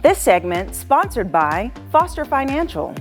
This segment sponsored by Foster Financial.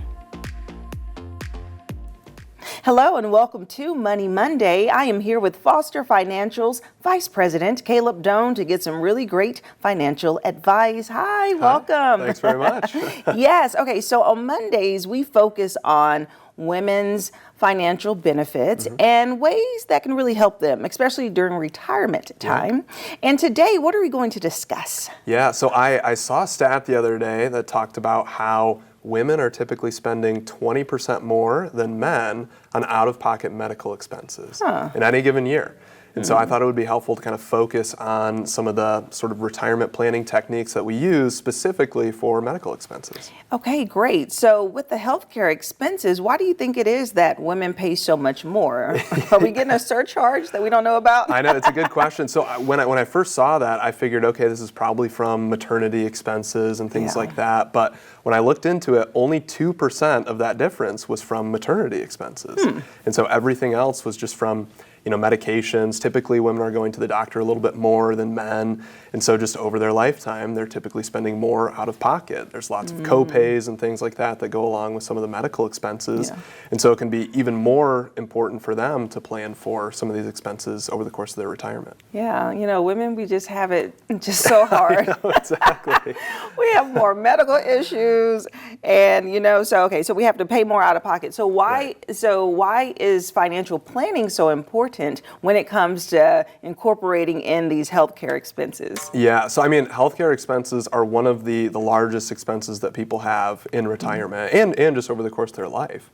Hello and welcome to Money Monday. I am here with Foster Financial's Vice President, Caleb Doane, to get some really great financial advice. Hi, welcome. Thanks very much. Yes, okay, so on Mondays we focus on women's financial benefits and ways that can really help them, especially during retirement time. And today, what are we going to discuss? Yeah, so I saw a stat the other day that talked about how women are typically spending 20% more than men on out-of-pocket medical expenses in any given year. And so I thought it would be helpful to kind of focus on some of the sort of retirement planning techniques that we use specifically for medical expenses. Okay, great. So with the healthcare expenses, why do you think it is that women pay so much more? Are we getting a surcharge that we don't know about? I know, it's a good question. So when I first saw that, I figured, okay, this is probably from maternity expenses and things like that. But when I looked into it, only 2% of that difference was from maternity expenses. And so everything else was just from medications. Typically women are going to the doctor a little bit more than men. And so just over their lifetime, they're typically spending more out of pocket. There's lots of co-pays and things like that that go along with some of the medical expenses. And so it can be even more important for them to plan for some of these expenses over the course of their retirement. Yeah, women, we just have it just so hard. I know, exactly. We have more medical issues and, so we have to pay more out of pocket. So why is financial planning so important when it comes to incorporating in these healthcare expenses? Yeah, so healthcare expenses are one of the largest expenses that people have in retirement and just over the course of their life.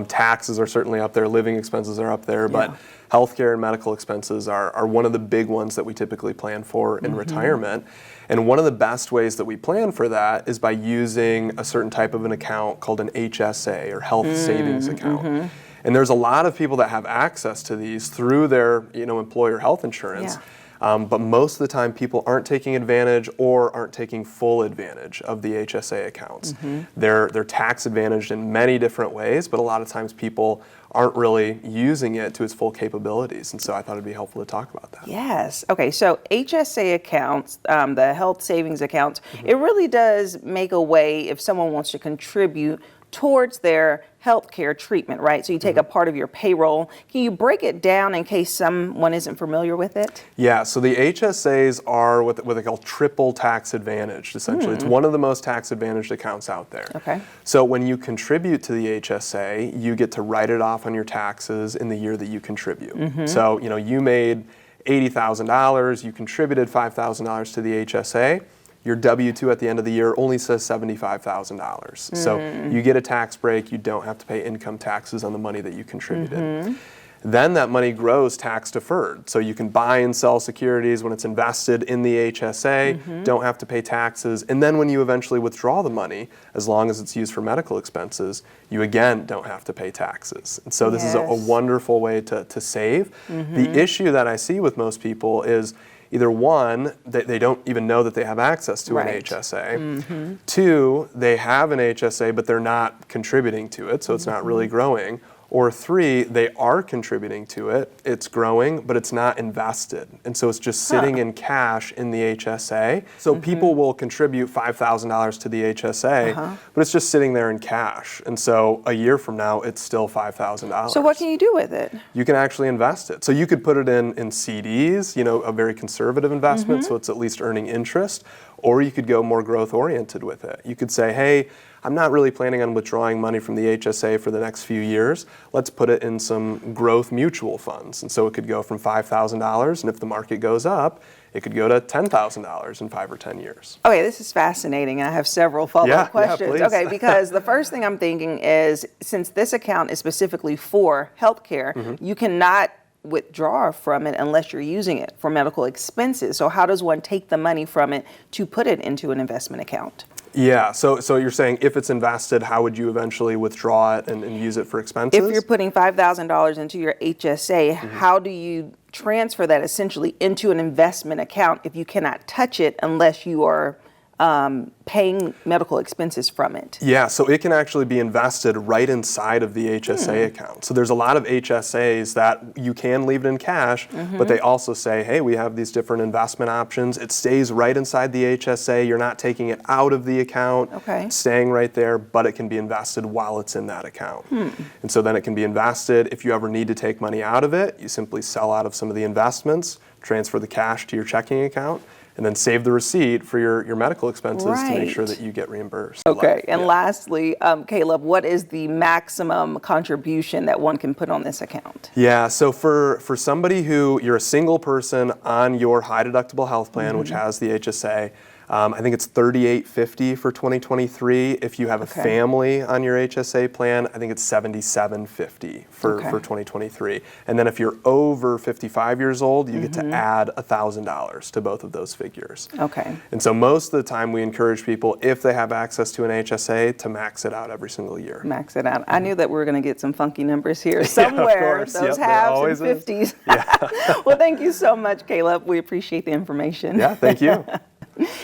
Taxes are certainly up there, living expenses are up there, but healthcare and medical expenses are one of the big ones that we typically plan for in retirement. And one of the best ways that we plan for that is by using a certain type of an account called an HSA or health savings account. And there's a lot of people that have access to these through their employer health insurance. But most of the time people aren't taking advantage or aren't taking full advantage of the HSA accounts. They're tax advantaged in many different ways, but a lot of times people aren't really using it to its full capabilities. And so I thought it'd be helpful to talk about that. Yes. Okay, so HSA accounts, the health savings accounts, it really does make a way if someone wants to contribute towards their healthcare treatment, right? So you take a part of your payroll. Can you break it down in case someone isn't familiar with it? Yeah, so the HSAs are what they call triple tax advantaged, essentially. It's one of the most tax advantaged accounts out there. Okay. So when you contribute to the HSA, you get to write it off on your taxes in the year that you contribute. So, you made $80,000, you contributed $5,000 to the HSA. Your W-2 at the end of the year only says $75,000. So you get a tax break, you don't have to pay income taxes on the money that you contributed. Then that money grows tax deferred. So you can buy and sell securities when it's invested in the HSA, don't have to pay taxes. And then when you eventually withdraw the money, as long as it's used for medical expenses, you again don't have to pay taxes. And so this is a wonderful way to save. The issue that I see with most people is either one, they don't even know that they have access to an HSA. Two, they have an HSA, but they're not contributing to it, so it's not really growing. Or three, they are contributing to it, it's growing, but it's not invested. And so it's just sitting in cash in the HSA. So people will contribute $5,000 to the HSA, but it's just sitting there in cash. And so a year from now, it's still $5,000. So what can you do with it? You can actually invest it. So you could put it in CDs, a very conservative investment, so it's at least earning interest. Or you could go more growth oriented with it. You could say, hey, I'm not really planning on withdrawing money from the HSA for the next few years. Let's put it in some growth mutual funds. And so it could go from $5,000, and if the market goes up, it could go to $10,000 in 5 or 10 years. Okay, this is fascinating. I have several follow-up questions. Okay, because the first thing I'm thinking is, since this account is specifically for healthcare, you cannot withdraw from it unless you're using it for medical expenses. So how does one take the money from it to put it into an investment account? Yeah, so you're saying if it's invested, how would you eventually withdraw it and use it for expenses? If you're putting $5,000 into your HSA, how do you transfer that essentially into an investment account if you cannot touch it unless you are paying medical expenses from it? Yeah, so it can actually be invested right inside of the HSA account. So there's a lot of HSAs that you can leave it in cash, but they also say, hey, we have these different investment options. It stays right inside the HSA. You're not taking it out of the account. Okay. It's staying right there, but it can be invested while it's in that account. And so then it can be invested. If you ever need to take money out of it, you simply sell out of some of the investments, transfer the cash to your checking account, and then save the receipt for your medical expenses to make sure that you get reimbursed. Okay, and lastly, Caleb, what is the maximum contribution that one can put on this account? Yeah, so for somebody who, you're a single person on your high deductible health plan, which has the HSA, I think it's $38.50 for 2023. If you have a family on your HSA plan, I think it's $77.50 for 2023. And then if you're over 55 years old, you get to add $1,000 to both of those figures. Okay. And so most of the time we encourage people, if they have access to an HSA, to max it out every single year. Max it out. I knew that we were going to get some funky numbers here somewhere. Those halves and 50s. Yeah. Well, thank you so much, Caleb. We appreciate the information. Yeah, thank you.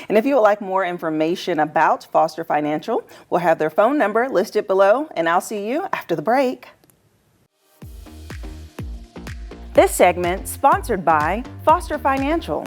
And if you would like more information about Foster Financial, we'll have their phone number listed below, and I'll see you after the break. This segment sponsored by Foster Financial.